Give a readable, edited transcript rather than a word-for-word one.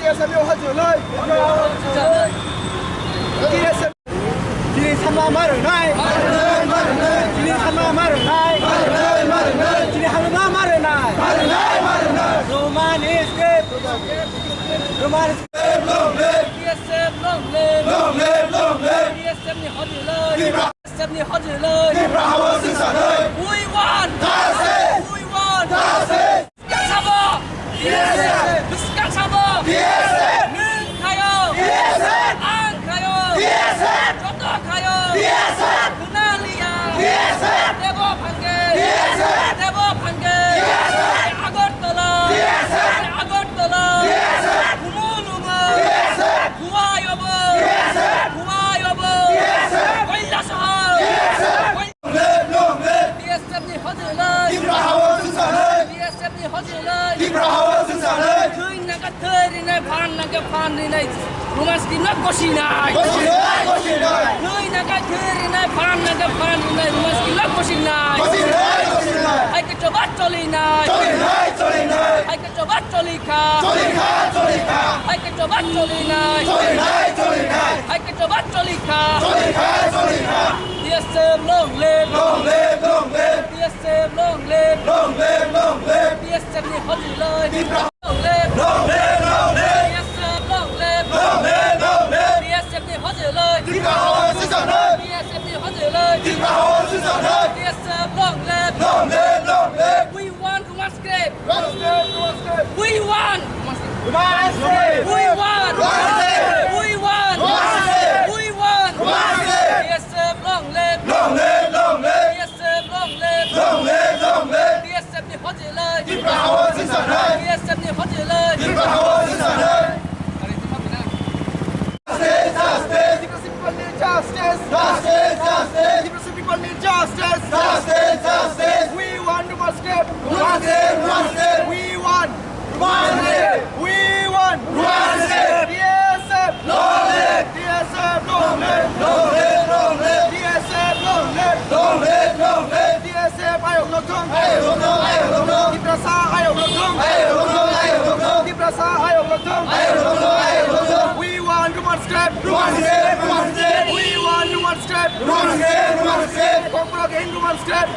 DSM yêu hết rồi lời. DSM Chini sama mar nai. Chini sama mar nai. Chini sama mar nai. Roman escape. Roman escape. Long live. DSM long live. Long live. Long live. DSM ni hết rồi lời. DSM ni hết rồi lời. We won. We won. Sekarang sabar. DSM. Sekarang sabar. DSM. Ning kayo. DSM. Ang kayo. DSM. Contoh kayo. DSM. Kenalia. DSM. Debo panggil. DSM. Debo panggil. DSM. Agartala. DSM. Agartala. DSM. Kumulunga. DSM. Kuwayobo. DSM. Kuwayobo. DSM. Kailasahar. DSM. DSM ni hadir lai. DSM ni hadir lai. Thui nak thui ni pan nak pan ni. Rumah skim nak kosi nai. Thui nak thui ni pan nak pan ni. Rumah skim nak kosi nai. Hai ke coba coli nai. Hai ke coba coli ka. Hai ke coba coli nai. Hai ke coba coli ka. DSM long live. DSM long live. DSM ni hadir lai. Long live. DSM long live. DSM ni hadir lai. DSM ni hadir lai. DSM long live. We want to one scrape. We want. We want. We want. We want. DSM long live. DSM long live. DSM ni hadir lai. DSM ni hadir lai. Justice. We want to escape. We want. DSM. DSM long live. DSM long live. DSM ayo lotong. Di Prasa ayo lotong. Di Prasa ayo lotong. We want to escape. We want to escape. Komplok Hindu escape.